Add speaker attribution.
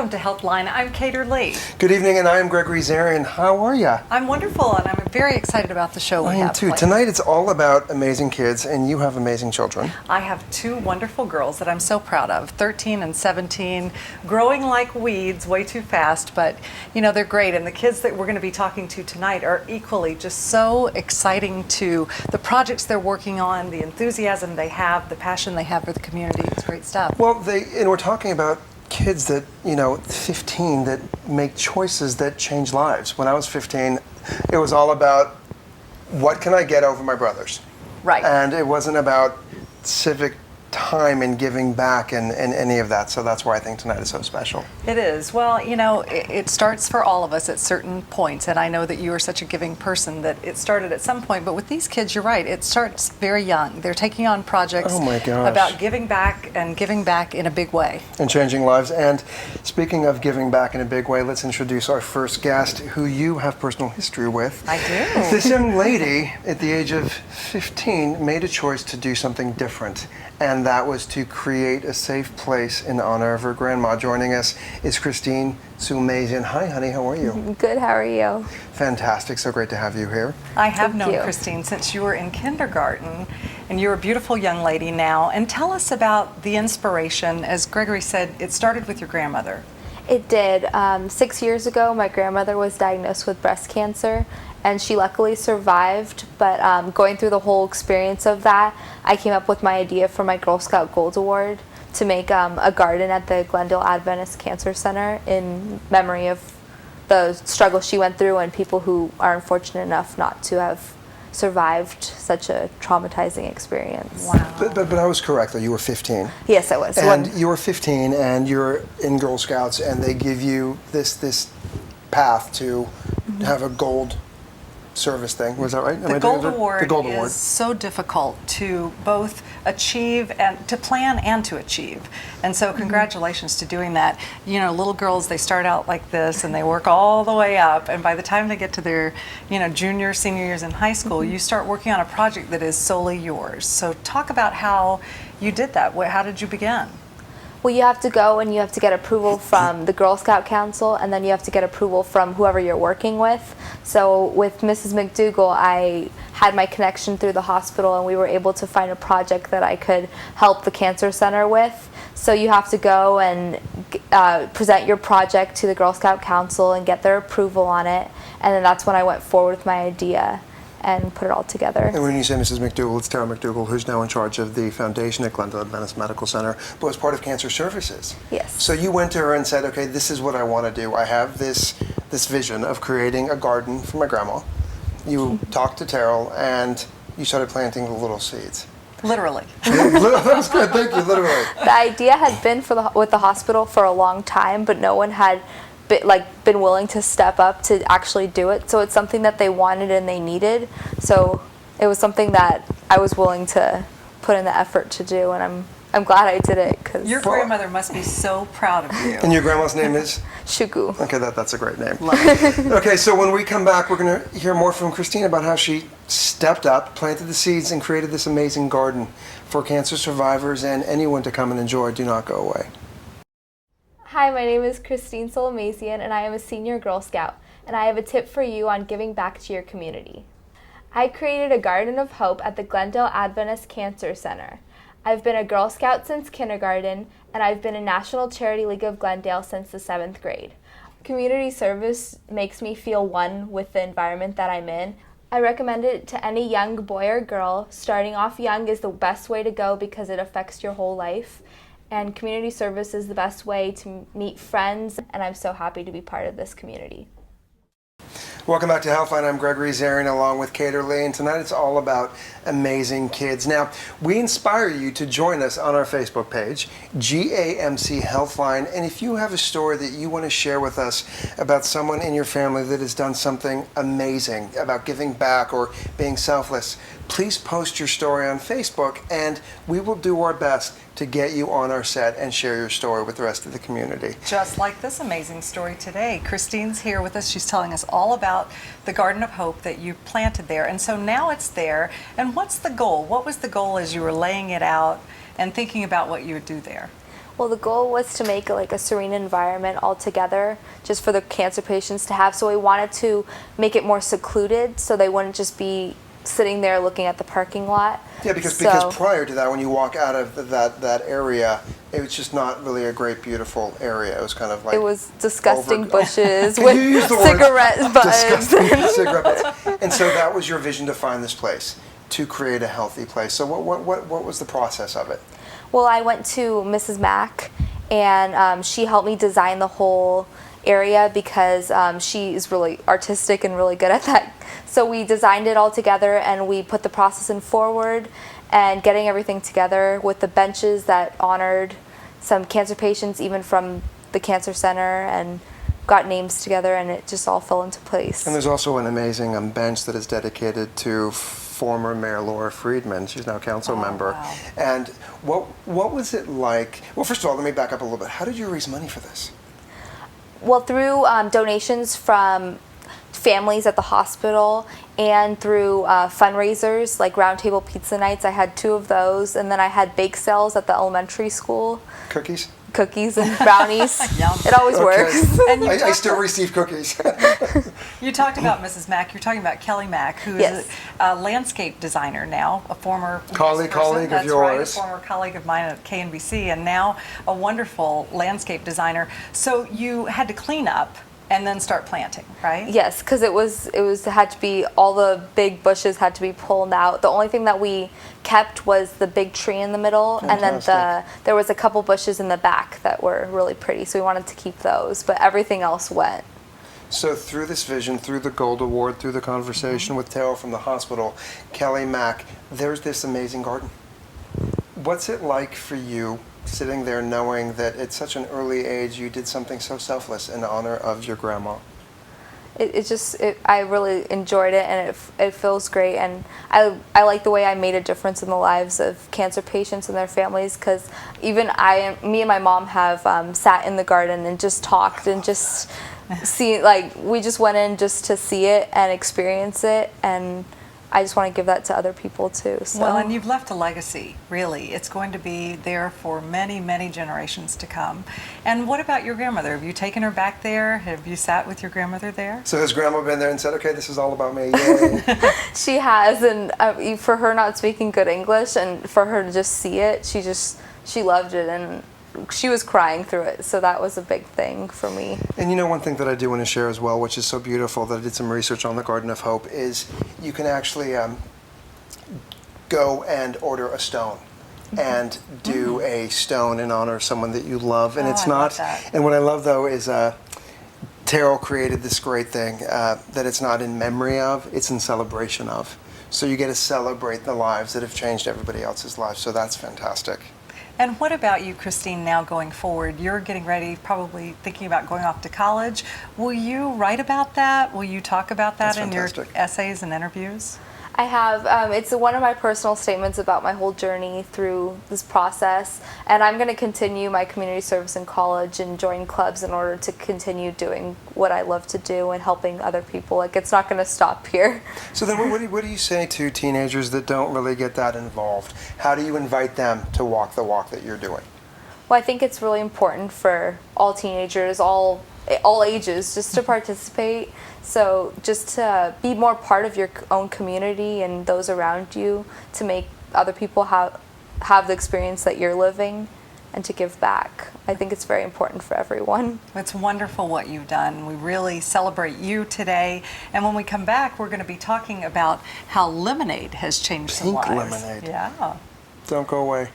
Speaker 1: Welcome to HEALTHline. I'm Kater Lee.
Speaker 2: Good evening, and I am Gregory Zarian. How are you?
Speaker 1: I'm wonderful, and I'm very excited about the show we have.
Speaker 2: I am too. Tonight it's all about amazing kids, and you have amazing children.
Speaker 1: I have two wonderful girls that I'm so proud of, 13 and 17, growing like weeds way too fast, but you know, they're great. And the kids that we're going to be talking to tonight are equally just so exciting to the projects they're working on, the enthusiasm they have, the passion they have for the community. It's great stuff.
Speaker 2: Well, and we're talking about kids that, 15, that make choices that change lives. When I was 15, it was all about what can I get over my brothers?
Speaker 1: Right.
Speaker 2: And it wasn't about civic time and giving back and any of that. So that's why I think tonight is so special.
Speaker 1: It is. Well, it starts for all of us at certain points, and I know that you are such a giving person that it started at some point, but with these kids, you're right, it starts very young. They're taking on projects about giving back and giving back in a big way.
Speaker 2: And changing lives. And speaking of giving back in a big way, let's introduce our first guest who you have personal history with.
Speaker 1: I do.
Speaker 2: This young lady at the age of 15 made a choice to do something different. And that was to create a safe place in honor of her grandma. Joining us is Christine Sulmazian. Hi, honey. How are you?
Speaker 3: Good. How are you?
Speaker 2: Fantastic. So great to have you here.
Speaker 1: I have known Christine since you were in kindergarten, and you're a beautiful young lady now. And tell us about the inspiration. As Gregory said, it started with your grandmother.
Speaker 3: It did. 6 years ago, my grandmother was diagnosed with breast cancer, and she luckily survived. But going through the whole experience of that, I came up with my idea for my Girl Scout Gold Award to make a garden at the Glendale Adventist Cancer Center in memory of the struggle she went through and people who are unfortunate enough not to have survived such a traumatizing experience.
Speaker 1: Wow.
Speaker 2: But I was correct, though. You were 15.
Speaker 3: Yes, I was.
Speaker 2: And you were 15, and you're in Girl Scouts, and they give you this path to have a gold service thing. Was that right?
Speaker 1: The Gold Award is so difficult to both achieve and to plan and to achieve. And so congratulations to doing that. Little girls, they start out like this and they work all the way up, and by the time they get to their junior, senior years in high school, you start working on a project that is solely yours. So talk about how you did that. How did you begin?
Speaker 3: Well, you have to go and you have to get approval from the Girl Scout Council, and then you have to get approval from whoever you're working with. So with Mrs. McDougall, I had my connection through the hospital, and we were able to find a project that I could help the cancer center with. So you have to go and present your project to the Girl Scout Council and get their approval on it, and then that's when I went forward with my idea and put it all together.
Speaker 2: And when you say Mrs. McDougall, it's Tara McDougall, who's now in charge of the foundation at Glendale Adventist Medical Center, but was part of Cancer Services.
Speaker 3: Yes.
Speaker 2: So you went to her and said, okay, this is what I want to do. I have this vision of creating a garden for my grandma. You talked to Terrell, and you started planting the little seeds.
Speaker 1: Literally.
Speaker 2: That was good, thank you, literally.
Speaker 3: The idea had been with the hospital for a long time, but no one had been willing to step up to actually do it. So it's something that they wanted and they needed. So it was something that I was willing to put in the effort to do, and I'm glad I did it. Cause
Speaker 1: your grandmother must be so proud of you.
Speaker 2: And your grandma's name is?
Speaker 3: Shuku.
Speaker 2: Okay, that's a great name.
Speaker 1: Love it.
Speaker 2: Okay, so when we come back, we're going to hear more from Christine about how she stepped up, planted the seeds, and created this amazing garden for cancer survivors and anyone to come and enjoy. Do not go away.
Speaker 3: Hi, my name is Christine Sulmazian, and I am a senior Girl Scout, and I have a tip for you on giving back to your community. I created a Garden of Hope at the Glendale Adventist Cancer Center. I've been a Girl Scout since kindergarten, and I've been in National Charity League of Glendale since the 7th grade. Community service makes me feel one with the environment that I'm in. I recommend it to any young boy or girl. Starting off young is the best way to go because it affects your whole life. And community service is the best way to meet friends, and I'm so happy to be part of this community.
Speaker 2: Welcome back to HEALTHline. I'm Gregory Zarian along with Kater Lee, and tonight it's all about amazing kids. Now, we inspire you to join us on our Facebook page, GAMC HEALTHline, and if you have a story that you want to share with us about someone in your family that has done something amazing, about giving back or being selfless, please post your story on Facebook, and we will do our best to get you on our set and share your story with the rest of the community.
Speaker 1: Just like this amazing story today. Christine's here with us. She's telling us all about the Garden of Hope that you planted there. And so now it's there. And what's the goal? What was the goal as you were laying it out and thinking about what you would do there?
Speaker 3: Well, the goal was to make like a serene environment altogether, just for the cancer patients to have. So we wanted to make it more secluded, so they wouldn't just be sitting there looking at the parking lot.
Speaker 2: Yeah, because prior to that, when you walk out of that area, it was just not really a great, beautiful area. It was kind of like,
Speaker 3: it was disgusting bushes
Speaker 2: You
Speaker 3: with
Speaker 2: used the word
Speaker 3: cigarette butts.
Speaker 2: disgusting cigarette butts. And so that was your vision to find this place, to create a healthy place. So what was the process of it?
Speaker 3: Well, I went to Mrs. Mack, and she helped me design the whole area because she is really artistic and really good at that. So we designed it all together, and we put the process in forward and getting everything together with the benches that honored some cancer patients, even from the cancer center, and got names together, and it just all fell into place.
Speaker 2: And there's also an amazing bench that is dedicated to former Mayor Laura Friedman. She's now council member.
Speaker 1: Wow.
Speaker 2: And what was it like? Well, first of all, let me back up a little bit. How did you raise money for this?
Speaker 3: Well, through donations from families at the hospital and through fundraisers like Round Table Pizza Nights. I had 2 of those, and then I had bake sales at the elementary school. Cookies and brownies.
Speaker 1: Yum.
Speaker 3: It always works.
Speaker 1: And
Speaker 2: I still receive cookies.
Speaker 1: you talked about Mrs. Mack. You're talking about Kelly Mack, who
Speaker 3: Yes.
Speaker 1: is a landscape designer now, a former
Speaker 2: Colleague of
Speaker 1: That's
Speaker 2: yours.
Speaker 1: Right, a former colleague of mine at KNBC, and now a wonderful landscape designer. So you had to clean up and then start planting, right?
Speaker 3: Yes, because it had to be, all the big bushes had to be pulled out. The only thing that we kept was the big tree in the middle, and then there was a couple bushes in the back that were really pretty, so we wanted to keep those, but everything else went.
Speaker 2: So through this vision, through the Gold Award, through the conversation with Tara from the hospital, Kelly Mack, there's this amazing garden. What's it like for you sitting there knowing that at such an early age you did something so selfless in honor of your grandma?
Speaker 3: I really enjoyed it, and it feels great, and I like the way I made a difference in the lives of cancer patients and their families, because even me and my mom have sat in the garden and just talked and just we just went in just to see it and experience it, and I just want to give that to other people too. So.
Speaker 1: Well, and you've left a legacy, really. It's going to be there for many, many generations to come. And what about your grandmother? Have you taken her back there? Have you sat with your grandmother there?
Speaker 2: So has Grandma been there and said, okay, this is all about me, yay?
Speaker 3: She has, and for her not speaking good English and for her to just see it, she loved it, and she was crying through it, so that was a big thing for me.
Speaker 2: And you know, one thing that I do want to share as well, which is so beautiful, that I did some research on the Garden of Hope, is you can actually go and order a stone and do a stone in honor of someone that you love. And it's
Speaker 1: I
Speaker 2: not,
Speaker 1: love that.
Speaker 2: and what I love though is Terrell created this great thing that it's not in memory of, it's in celebration of. So you get to celebrate the lives that have changed everybody else's lives, so that's fantastic.
Speaker 1: And what about you, Christine, now going forward? You're getting ready, probably thinking about going off to college. Will you write about that? Will you talk about that in your essays and interviews?
Speaker 3: I have. It's one of my personal statements about my whole journey through this process, and I'm going to continue my community service in college and join clubs in order to continue doing what I love to do and helping other people. Like, it's not going to stop here.
Speaker 2: So then what do you say to teenagers that don't really get that involved? How do you invite them to walk the walk that you're doing?
Speaker 3: Well, I think it's really important for all teenagers, all ages, just to participate. So just to be more part of your own community and those around you, to make other people have the experience that you're living, and to give back. I think it's very important for everyone.
Speaker 1: It's wonderful what you've done. We really celebrate you today. And when we come back, we're going to be talking about how lemonade has changed some lives.
Speaker 2: Pink lemonade.
Speaker 1: Yeah.
Speaker 2: Don't go away.